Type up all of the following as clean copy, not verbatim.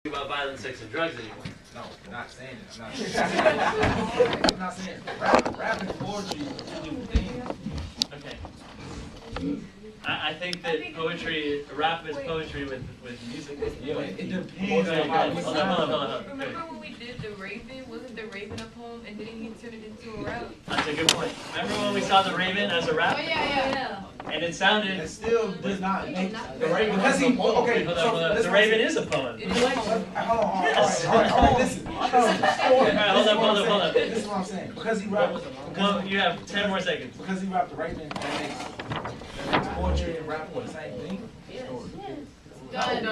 about violence, sex, and drugs anymore. No, I'm not saying it. I'm not saying it. I'm not saying it. Rap and poetry are two different things. Okay. I think that poetry, rap is poetry with music. Yeah, it depends on how we Hold sound. on. Remember when we did the Raven? Wasn't the Raven a poem and didn't he turn it into a rap? That's a good point. Remember when we saw the Raven as a rap? Oh yeah. And it sounded. It still does not make The Raven because he okay. Hold on. The Raven is a poem. It is a poem. Hold on. Yes. All right. Listen. Alright, hold up. This is what I'm saying. Because he rapped. Well, you have 10 more seconds. Because he rapped the Raven, that makes poetry and rap the same thing. Done.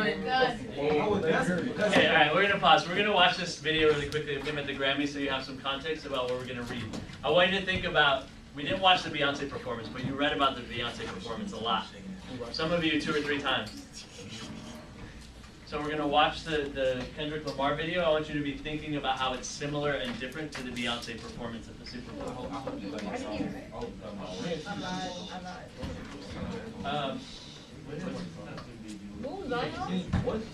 Okay, alright, we're gonna pause. We're gonna watch this video really quickly of him at the Grammy so you have some context about what we're gonna read. I want you to think about, we didn't watch the Beyonce performance, but you read about the Beyonce performance a lot. Some of you 2 or 3 times. So we're gonna watch the Kendrick Lamar video. I want you to be thinking about how it's similar and different to the Beyonce performance at the Super Bowl.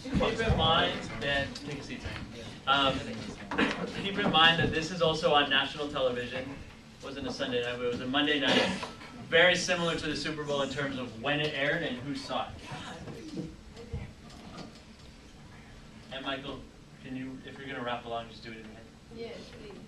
Keep in mind that, take a seat, keep in mind that this is also on national television. It wasn't a Sunday night, but it was a Monday night. Very similar to the Super Bowl in terms of when it aired and who saw it. And Michael, can you, if you're gonna rap along, just do it in your head. Yes, please.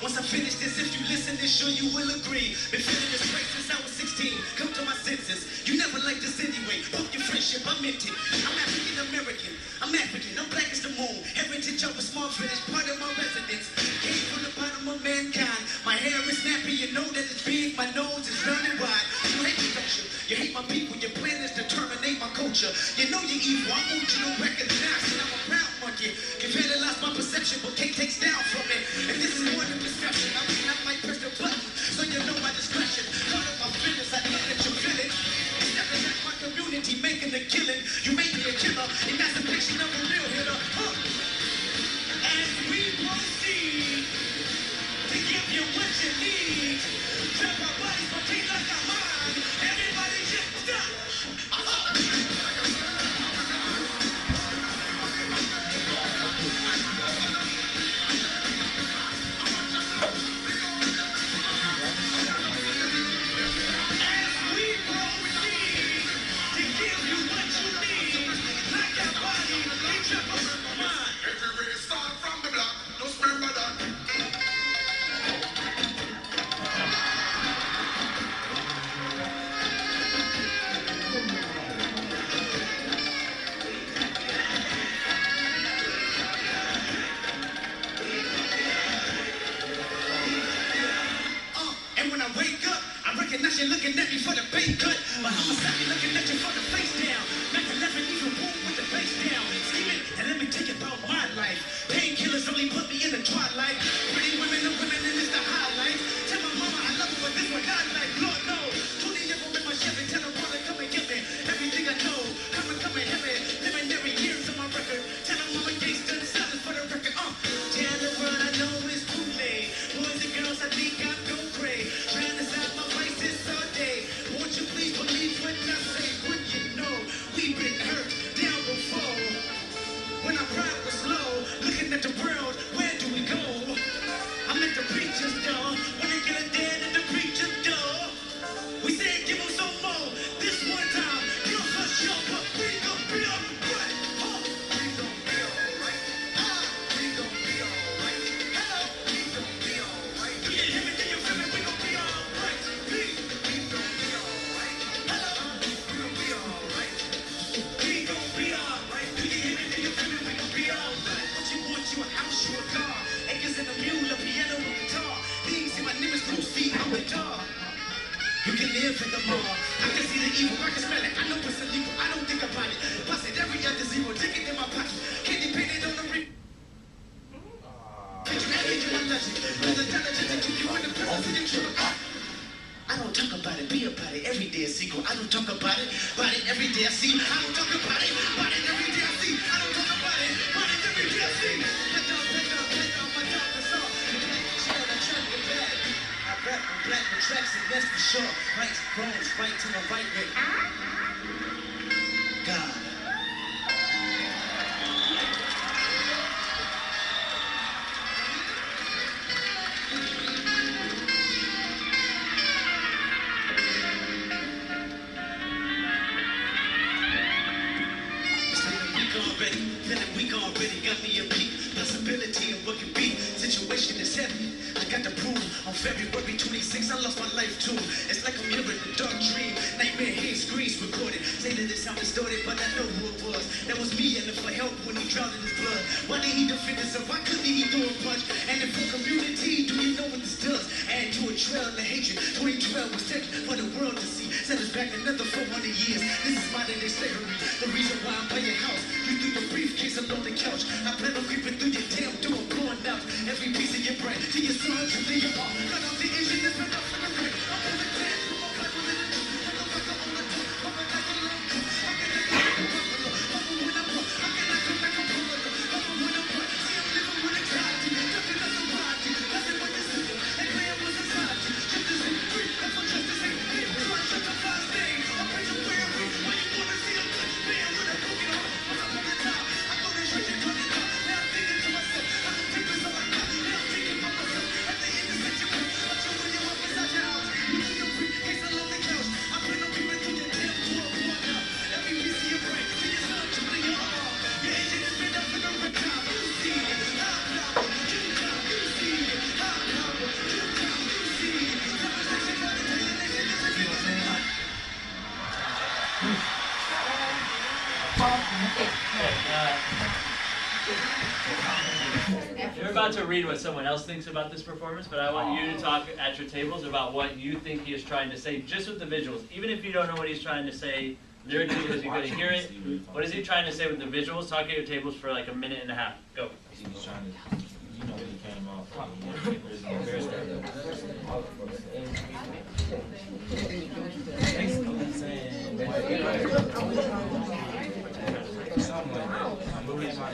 Once I finish this, if you listen, then sure you will agree. Been feeling this way since I was 16. Come to my senses. You never liked this anyway. Fuck your friendship, I meant it. I'm African American. I'm African. I'm black as the moon. Heritage of a small village, part of my residence. Came from the bottom of mankind. My hair is snappy. You know that it's big. My nose is running wide. You hate the culture. You hate my people. Your plan is to terminate my culture. You know you're evil. I want you to recognize that I'm a proud monkey. Compare lost my perception, but can't take down from it. And this is more than perception. I mean, I might press the button, so you know my discretion. Part of my feelings, I know that you feel it. Stepping at my community, making a killing. You make me a killer, and that's a picture of a real hitter. As we proceed to give you what you need, drop our bodies, but keep like our mind. Everybody just stop. pocket. Busted every other zero, ticket in my pocket. Can't depend it on the re. I don't talk about it, be about it. Every day a sequel. I don't talk about it every day I see. I don't talk about it every day I see. I don't talk about it every day I see. Let down, my dog, that's all. I try to get bad. I rap on black with tracks, and that's for sure. Right, wrongs, right to the right way. God. Feeling weak already, got me a peak. Possibility of what could be. Situation is heavy. I got to prove. On February 26th, I lost my life too. It's like I'm hearing a dark dream. Nightmare head screens recorded. Say that it sound distorted, but I know who it was. That was me yelling for help when he drowned in his blood. Why did he defend himself? Why couldn't he throw a punch? And if for community, do you know what this does? Add to a trail of hatred. 2012 was taken for the world to see. Set us back another 400 years. This is modern day slavery. The reason why I'm by your house. You threw your briefcase along the couch. I plan on creeping through your damn door, blowing out every piece of your brain. To your son, to your heart. Cut off the engine, that's enough for the rain. I'm on the dance, I'm on the dance. I'm on the dance, I'm on the dance. You're about to read what someone else thinks about this performance, but I want you to talk at your tables about what you think he is trying to say, just with the visuals. Even if you don't know what he's trying to say lyrically because you couldn't hear it, what is he trying to say with the visuals? Talk at your tables for like a minute and a half. Go. He was trying to, you know, when he came off.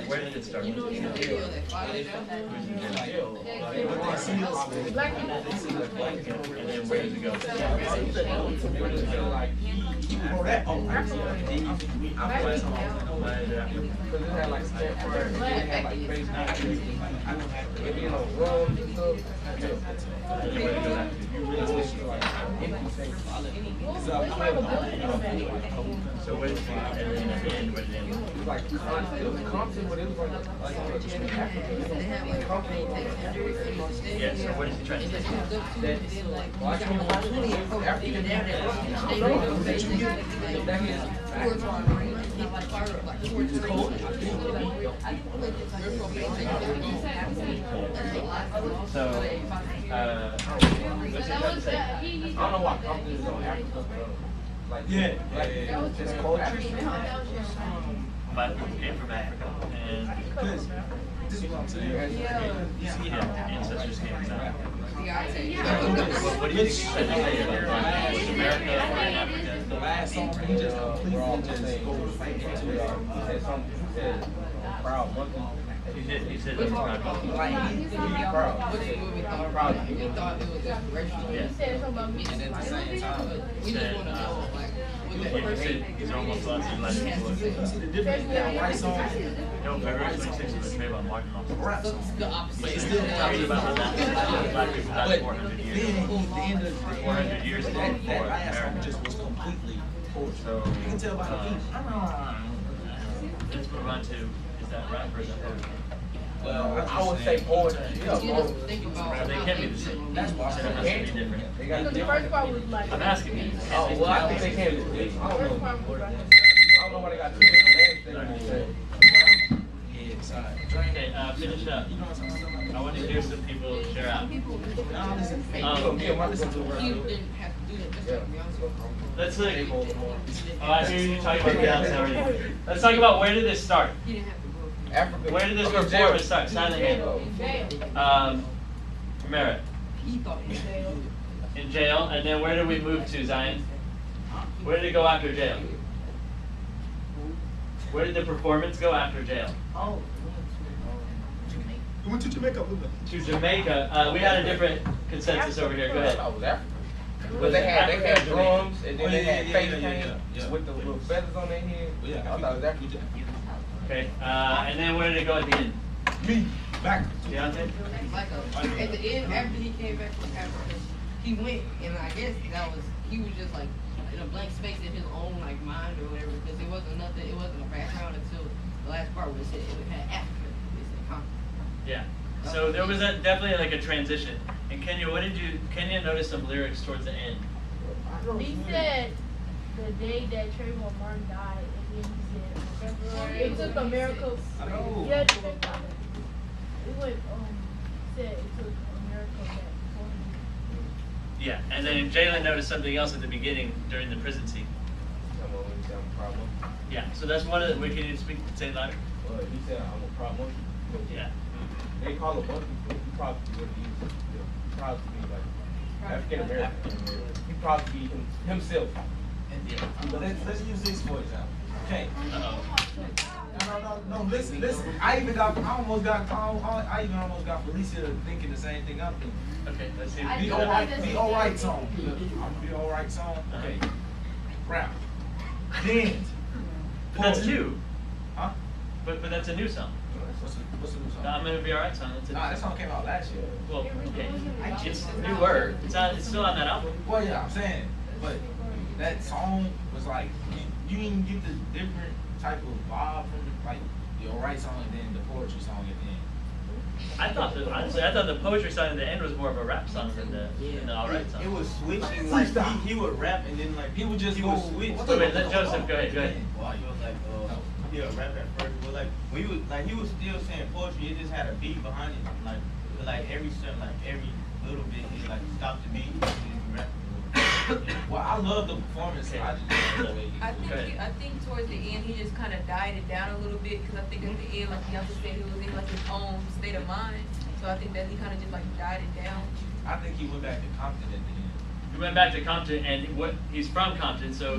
Where did it start? You know, you feel that fire. And then where did it go? So where did it end? Where did it end? It was like Compton, but it was like They have like company things. Yeah, so what is he trying to say? So, what's he trying to say? I don't know why Compton is on Africa. Like, just culture. But came from Africa, and This is what I'm saying. you see him, ancestors came down. Yeah. What do you think he's trying to say about was America or in Africa? The last song, he just completely just goes He said something. He said, proud monkey. He said that's proud monkey. Proud. What you movie thought about it? We thought it was inspirational. Yeah. and at the same time, We just want to know, like, what that He person said he's almost lost his life before. see the difference in that white song. No, February 26th was Trayvon Martin lost. Rap song. the opposite. But he's still talking about how that black people died But 400 then, years. at the end of 400 years ago that before last song America. just was completely poetry. So, You can tell by the beat. let's move on to, is that rap or is that poetry? Well, I would say poetry. Yeah, You both. just think about So they can't be the same. That's why I So said it has to be different. They got The different. first part was like. I'm asking you. Oh, well, I think they can be. I don't First know. part was like. I don't know why they got two different names. They can say. yeah, side. Okay, finish up. You know what I'm talking about? I want to hear some people share out. Nah, listen. He didn't have to do that. That's like Beyonce. Let's look. Oh, I hear you talking about Beyonce already. Let's talk about where did this start? He didn't have to go. Africa. Where did this Okay, performance start? Silent hand. Merritt. He thought he was jail. In jail, and then where did we move to, Zion? Where did it go after jail? Where did the performance go after jail? Oh. We went to Jamaica. To Jamaica. We had a different consensus over here. Go I ahead. thought it was Africa. But they had drums and then they had face paint with the little feathers on their head. I thought it was Africa. Okay. And then where did it go at the end? Me. Back. Deontay? Like at the end, after he came back from Africa, he went, and I guess he was just like in a blank space in his own like mind or whatever, because it wasn't a background until the last part where it said it had Africa. It said continent. Yeah. So there was definitely like a transition. And Kenya, Kenya noticed some lyrics towards the end. He said the day that Trayvon Martin died, and then he said February. It took a miracle. I know. Yeah, it went, said it took a miracle that Yeah, and then Jalen noticed something else at the beginning during the prison scene. Problem. Yeah, so that's one of the, can you say it louder? He said I'm a problem. Yeah. They call a bunch of people. He probably would use. He probably be like African American. He probably be himself. But let's use this for example. Okay. No, listen. I even almost got Felicia thinking the same thing I'm thinking. Okay, let's see. Be alright song. I'm be alright song. Okay. Rap. Then. But that's new. Huh? But that's a new song. What's the new song? No, I'm gonna be alright song. That's a new Nah, that song. song came out last year. Well, okay. It's a new word. It's still on that album. Well, yeah, I'm saying, but that song was like you didn't get the different type of vibe from like the alright song and then the poetry song at the end. Honestly, I thought the poetry song at the end was more of a rap song than the alright song. It was switching, like he would rap and then like He would just he go. would switch. Wait, let Joseph go ahead. Well, he was like, yeah, rap at first, but like when he was still saying poetry, it just had a beat behind it, like every little bit, he like stopped the beat and then he rapped. Well, I love the performance. Okay. I just love the way. I think towards the end he just kind of died it down a little bit because I think at the end, like Beyonce said, he was in like his own state of mind. So I think that he kind of just like died it down. I think he went back to Compton at the end. He went back to Compton, and he's from Compton, so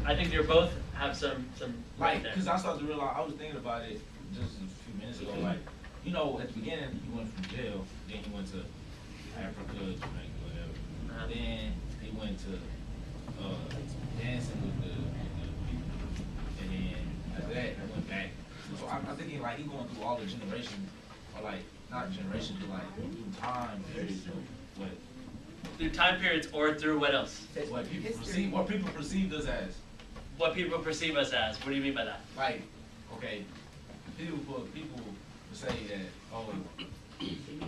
I think you both have some Like, there. because I started to realize, I was thinking about it just a few minutes ago. Like, you know, at the beginning he went from jail, then he went to Africa, Jamaica, whatever. Then he went to dancing with the people, and then after that he went back. So I'm thinking like he going through all the generations, or like not generations, but like through time periods of what Through time periods or through what else? what people perceived us as. What people perceive us as. What do you mean by that? Like, okay, people would say that, oh,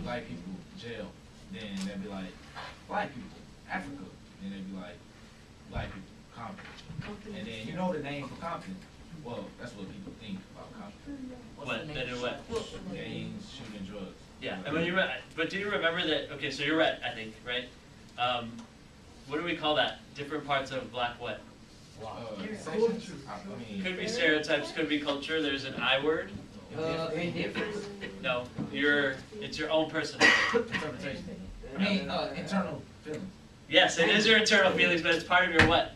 black people jail, then they'd be like, black people, Africa, then they'd be like, black people, Compton. And then you know the name for Compton. Well, that's what people think about Compton. What? They do what? Gangs, shooting, drugs. Yeah, and when but do you remember that? Okay, so you're right, I think, right? What do we call that? Different parts of black what? Sections. I mean, Could be stereotypes, could be culture. There's an I word. Indifference. No, it's your own personal interpretation. I mean, internal feelings. Yes, it is your internal feelings, but it's part of your what?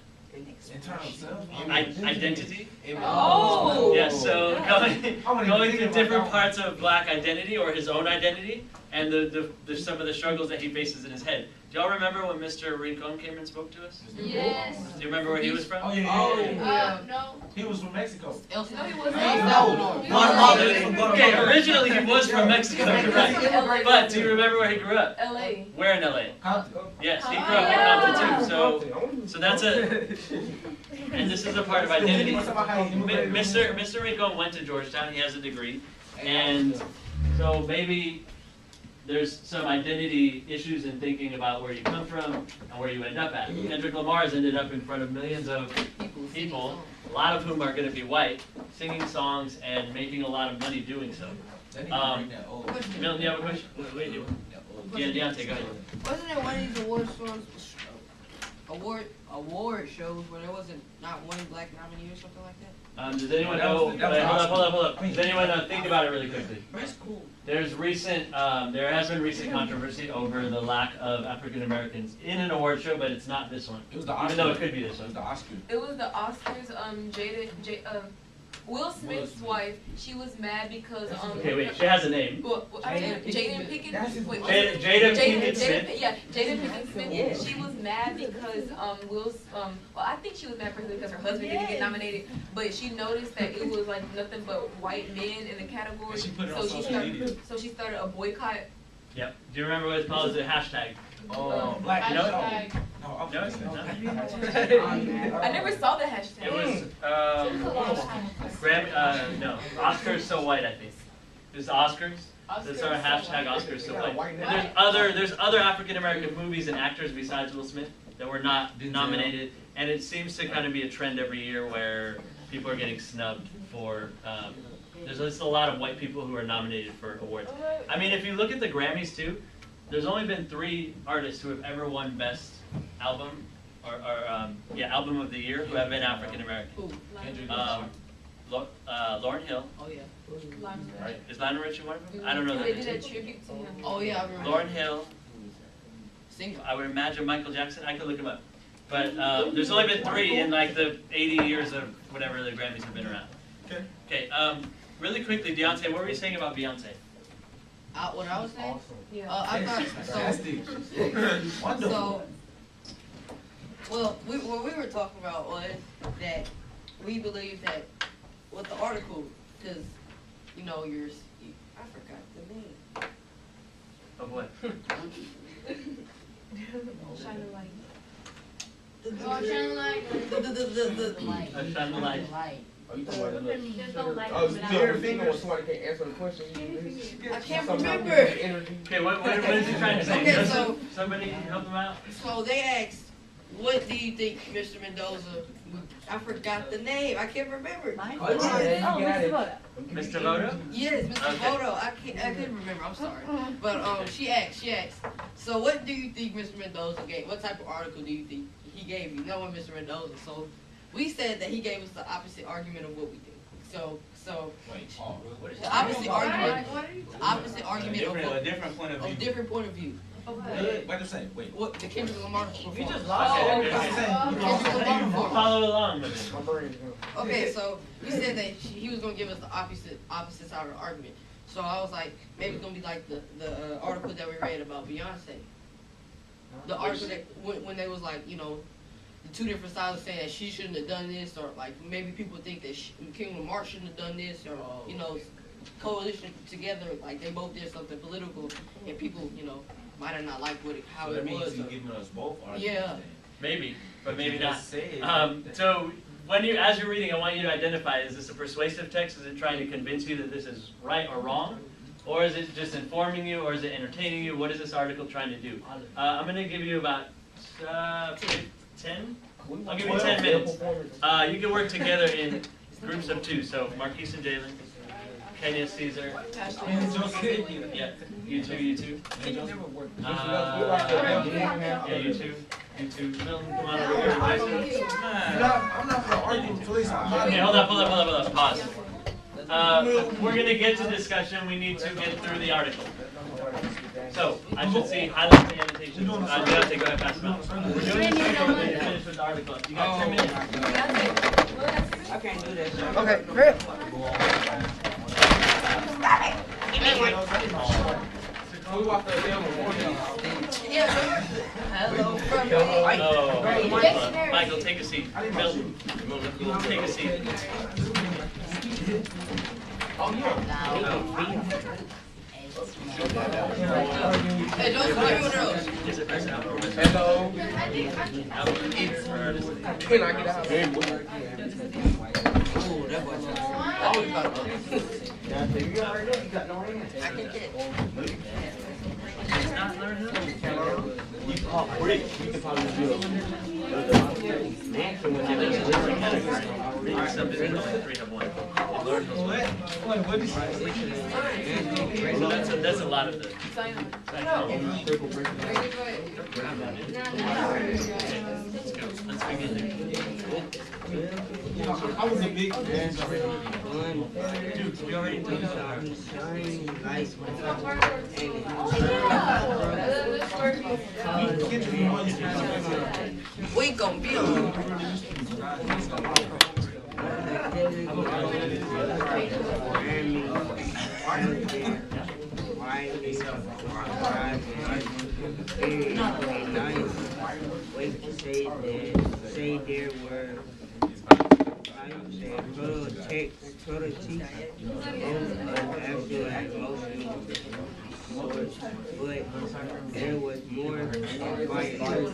Internal self. Identity. Oh! Yes, so going think through about different that. parts of black identity or his own identity, and some of the struggles that he faces in his head. Do y'all remember when Mr. Rincon came and spoke to us? Yes. Do you remember where he was from? Oh yeah. No. He was from Mexico. No, he wasn't. Okay, originally he was from Mexico, you're right. But do you remember where he grew up? LA. Where in LA? Compton. Yes, he grew up in Compton too. So that's and this is a part of identity. Mr. Rincon went to Georgetown. He has a degree, and so maybe there's some identity issues in thinking about where you come from and where you end up at. Kendrick Lamar has ended up in front of millions of people, a lot of whom are going to be white. singing songs and making a lot of money doing so. Milton, you have a question? Wait, yeah, Deontay, go ahead. Wasn't it one of these award shows where there wasn't not one black nominee or something like that? Does anyone know? Hold up. Does anyone think about it really quickly? That's cool. There has been recent controversy over the lack of African Americans in an award show, but it's not this one. It was the even though it could be this one. The Oscar. It was the Oscars. Will Smith's wife. She was mad because Okay, wait. She has a name. Jada Pinkett. Wait, Jada Pinkett Smith. Yeah, Jada Pinkett Smith. Yeah. She was mad because well, I think she was mad personally because her husband didn't get nominated, but she noticed that it was like nothing but white men in the category. She put it on social media. So she started a boycott. Yep. Do you remember what it's called? It's a hashtag. Oh, black. No. I never saw the hashtag. It was Grammy. No, Oscars so white. I think it was Oscars. It's our hashtag Oscars so white. And there's other African American movies and actors besides Will Smith that were not nominated, and it seems to kind of be a trend every year where people are getting snubbed for. There's just a lot of white people who are nominated for awards. I mean, if you look at the Grammys too, there's only been 3 artists who have ever won Best Album or Album of the Year who have been African American. Kendrick. Lauryn Hill. Oh yeah. Right? Is Lionel Richie one of them? I don't know They that. did a tribute to him. Oh yeah, I remember. Lauryn Hill. Singer. I would imagine Michael Jackson. I could look him up. But there's only been 3 in like the 80 years of whatever the Grammys have been around. Okay. Okay. Really quickly, Deontay, what were you saying about Beyonce? What I was saying? Awesome. Yeah. I thought so. Well, what we were talking about was that we believe that with the article, because I forgot the name. Of what? Shine a light. Oh, shine light. Shine the light. Oh, you talking about There's no light oh, without Peter Finger when somebody can't answer the question. I can't Sometimes remember. the energy. Okay, what is he trying to say? Okay, Joseph, so- somebody help him out? So they asked, what do you think, Mr. Mendoza? I forgot the name. I can't remember. Mr. Voto? Yes, Mr. Okay. Voto. I couldn't remember. I'm sorry. But she asked. So what do you think Mr. Mendoza gave? What type of article do you think he gave you? Knowing Mr. Mendoza, so we said that he gave us the opposite argument of what we think. So Wait. What is the opposite argument. The opposite A argument different point of view. of different point of view. Wait a second. Wait. What the Kendrick Lamar performance. You just lost Okay, it. okay, okay. Kendrick Lamar We'll performance. follow along with it. My brain is going. Okay, so you said that he was gonna give us the opposite side of the argument. So I was like, maybe it's gonna be like the article that we read about Beyonce. The article that when they was like, the 2 different sides saying that she shouldn't have done this, or like maybe people think that King Lamar shouldn't have done this, or coalition together, like they both did something political, and people might have not liked how So it that means was. he's giving us both arguments. Yeah. then. Maybe, but But maybe you not. just said So as you're reading, I want you to identify, is this a persuasive text? Is it trying to convince you that this is right or wrong? Or is it just informing you, or is it entertaining you? What is this article trying to do? I'm going to give you about 10? I'll give you 10 minutes. You can work together in groups of 2. So Marquise and Jalen, Kenya, Caesar. Yeah, you two. Yeah, you two. Milton, come on over here. I'm not gonna argue with police. Okay, hold up. Pause. We're going to get to discussion. We need to get through the article. So, I should see highlight the annotations. Deontay, go ahead, pass it out. We're doing this so we're finish with the article. You got 10 minutes. I can't do that. Okay, great. We walked the damn morning. Hello, Michael, take a seat. Milton, take a seat. Oh, yeah. Hey, don't give me one of those. Is it Mr. Albert or Mr. Hello. Albert? Can I get out? Ooh, that was You got no hands. I can get. It's not Lauren Hill? You call Brick. You can probably do it. Okay, there's a different category. Alright, subdivision, only 3 have 1. What did you say? So that's a lot of the. Let's begin there. I was a big fan. We already took We gon' be on. Say there were total teaching actual and emotional source, but there was more fire.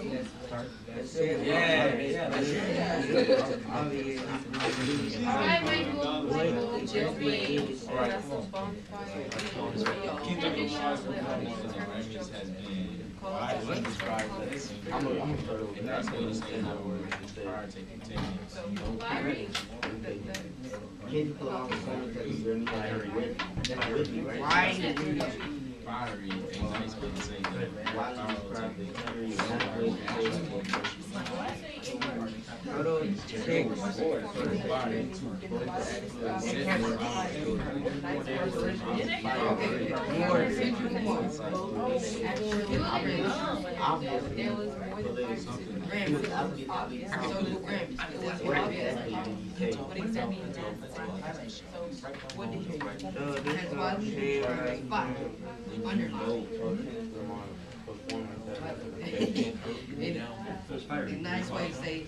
A nice way to say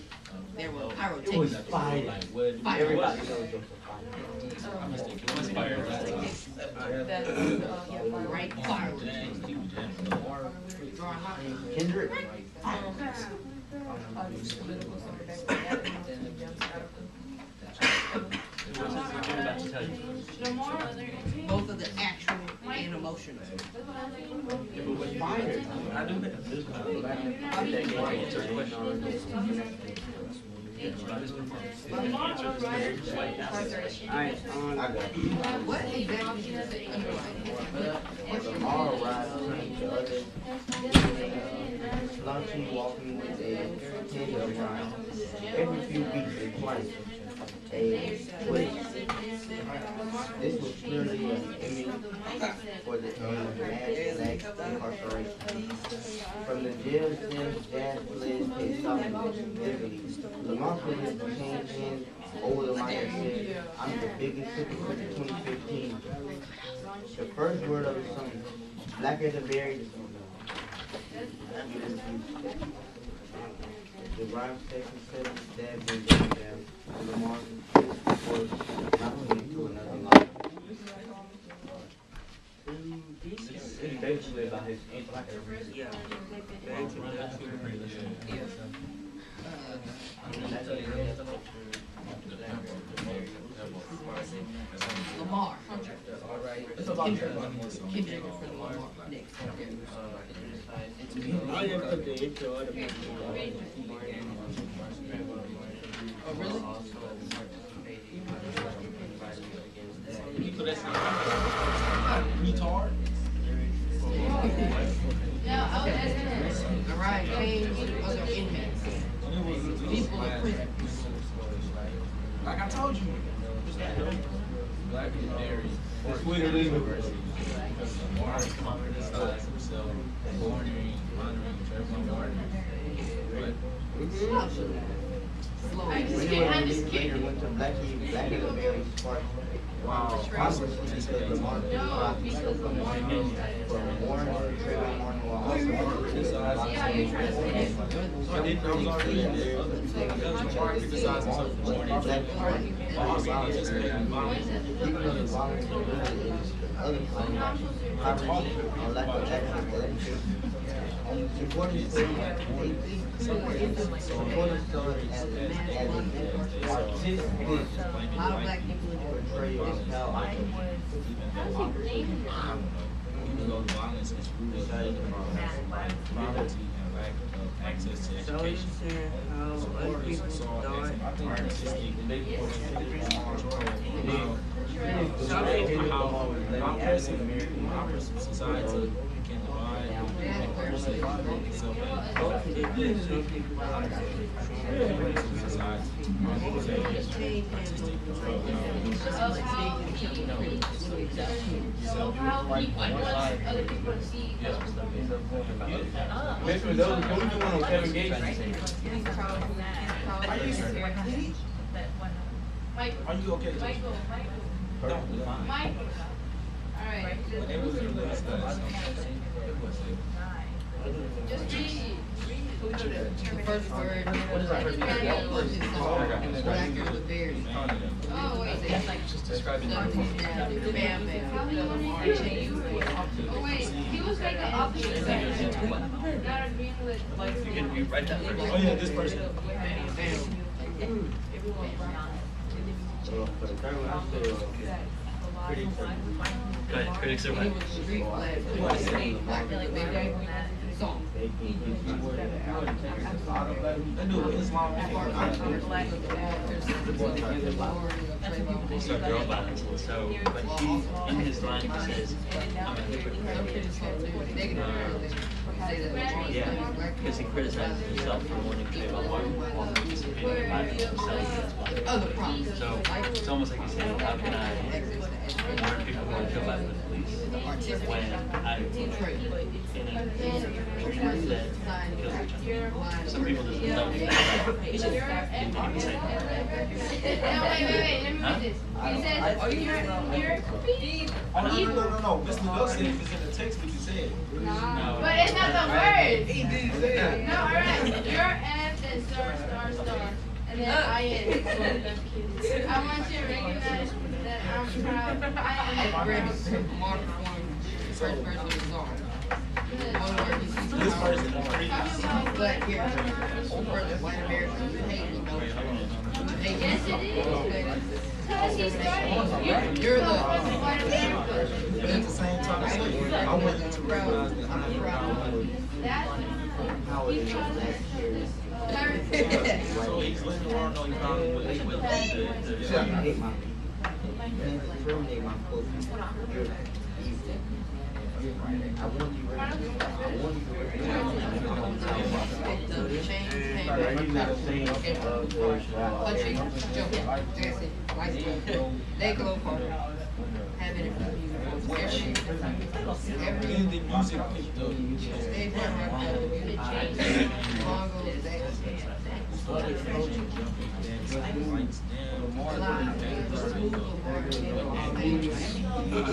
there were pyrotechnics. Fire. Everybody knows Right, fire. Kendrick. Both of the actual and emotional. What exactly is it? Lamar arrived the other slouchy walking with a tin of wine. Every few weeks and twice a twist. This was clearly an image for the mad black incarceration. From the jail cells, jazz plays his sophomore vividly. Lamar put his cane in over the mic and said, "I'm the biggest hypocrite of 2015. The first word of the song, blacker the berry. The rhyme section said that when down, Lamar was not into another life. It's basically about his intellect. Lamar. It's about Kendrick for Lamar next. I just put the intro on the Oh, really? Retard. Mariah came with other inmates. People in prison. Like I told you. Black and Mary. It's Twitter legal. Lamar criticized himself, monitoring Trayvon Martin. Slow. When he later went to Black and Mary's park. Wow. Obviously, because Lamar did not become from Warren, Trayvon Martin will also criticize That was already there. Lamar criticized himself for morning. other poverty or lack of access to education. Supporters say supporters saw it as an artistic portrayal of how Even though violence is rooted in poverty and lack of access to education. Supporters saw it as an artistic control of oppressive society can divide and person itself Mitch Mendoza, can we do one on Kevin Gates? Are you okay? Michael. Alright. But they was the last Just read. The first word. What is that first word? Black girl with berries. Oh, wait. It's like Just describing bam, bam. Oh, wait. He was like the opposite side. Not agreeing with. You can write that first. Oh yeah, this person. For the third one, I say, critics are Go ahead, critics are He right. was street black. Black girl with berries. Song. they can get you where the They do Islam. So girl violence. So, but he, in his line, he says, I'm a hypocrite. Yeah, because he criticizes himself for wanting to be about harm, participating by himself against black. Other problems. So, it's almost like he's saying, how can I warn people who are killed by the police when I that kills each other? Some people just don't think that. He can say that. No, wait. Let me read this. He says, you're Oh, no. Mr. Mendoza said it's in the text what you said. But it's not the word. No, alright. Your F and star. And then I am. I want you to recognize that I'm proud. I am. First person of the song. This person is free. Black here. White Americans hate me. Yes, it is. Because he started. You're the. White America. But at the same time, I want you to recognize that I'm proud. That's how it is last year. So he's letting the world know he's proud of what I hate my people. You discriminate my folks. You're evil. I want you to They go for having it from you. Every And the music picked up. stage one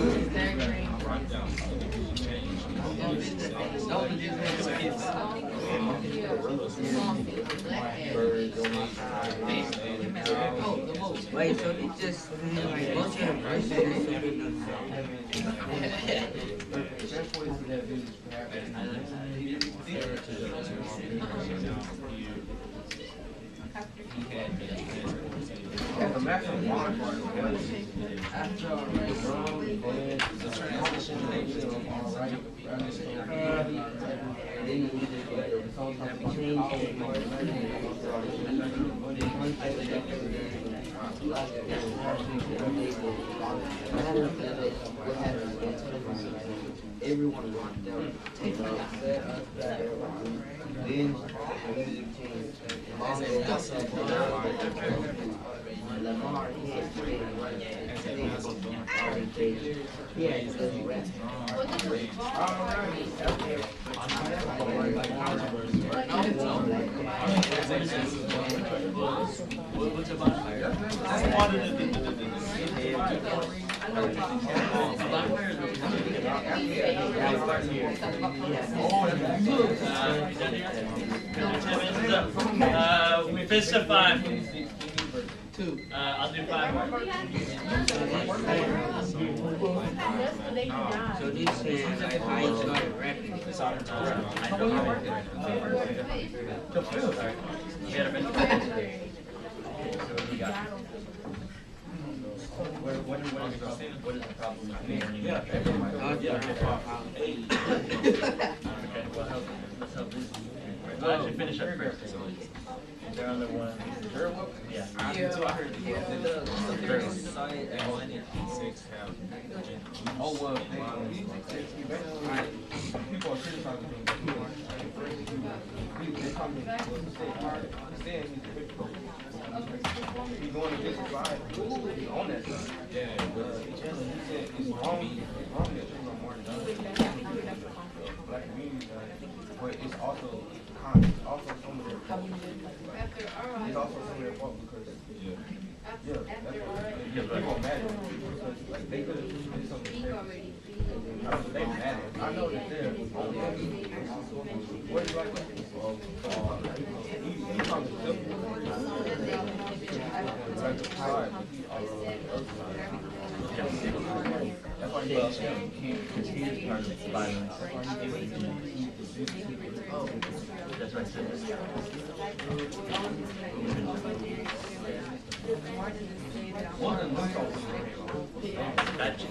record, Longo, Wait, so they just like most of the verses everyone locked out. Then the music changed. Lamar What's a bonfire? That's one of the We finished at 5. 2. I'll do 5 more. so this is like how you started rapping. What is the problem with warning? Yeah, Okay, well, let's help this. We'll actually finish up first. They're on the one. Yeah. I heard Oh, well, people are criticizing him. They call me hard. Saying he's going against the side. He's on that side. Yeah, but he said it's wrong that you're Lamar black community, but it's also some of their fault. It's also some of their fault because that's what they won't matter because like they could have did something different. They mad. I know that they're on what do you like? He's on the simple. Like the power. That's why he's part of violence. That's right.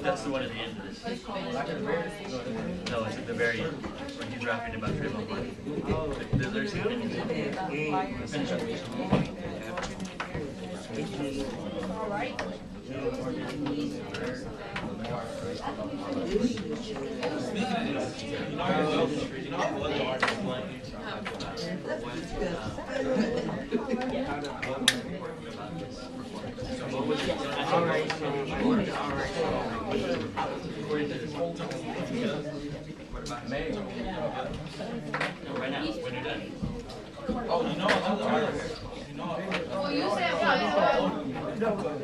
That's the one at the end of this. No, it's at the very end when he's rapping about Trayvon Martin. The lyrics at the end. Finish up. Right now, when you're done. Oh, you know another artist. Well, you said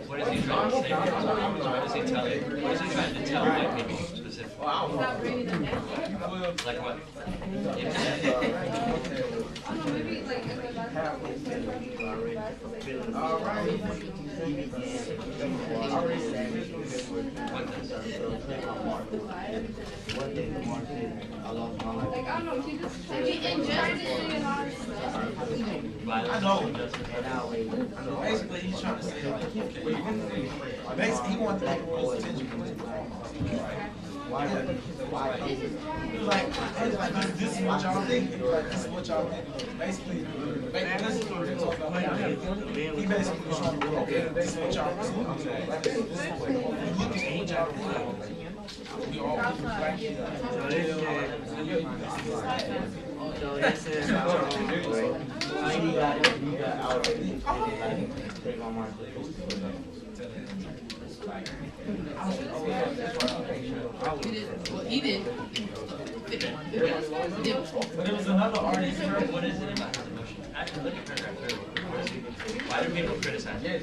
What is he trying to say? What is he telling? What is he trying to tell white people specifically? stop bringing them down. Like what? Maybe like I don't know, he just injustice and all this stuff. I know. Basically, he's trying to say like, okay, basically he wants to make most attention from his this is what y'all think. This is what y'all think. Basically, he basically trying to go, okay, this is what y'all think. This is what y'all think. We all black people. So they said, He did. But there was another artist. What is it about his emotions? Actually, look at paragraph 30. Why do people criticize him?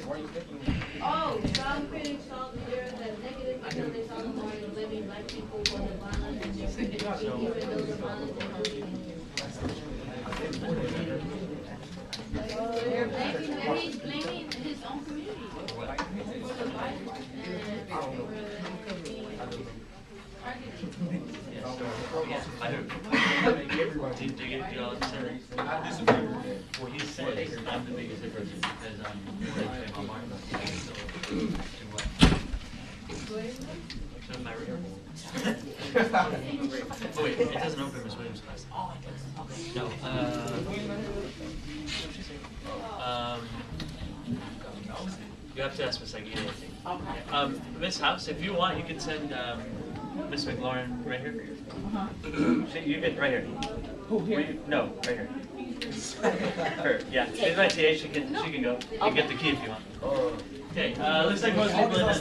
Oh, some critics saw the lyrics as negative because they saw the more living black people for the violence and their even though the violence was they're blaming his own community for the violence and for I don't. Do you get all the sense? I disagree. Well, he says I'm the biggest hypocrite because I'm Trayvon Martin. So my oh wait, it doesn't open Miss Williams' class. Oh, it does. Okay. No. You have to ask Miss Aguirre, I think. Okay. Miss House, if you want, you can send Miss McLaurin right here. You get right here. Who here? No, right here. Her, yeah. She's my TA. She can go. You can get the key if you want. Okay. Looks like most people in the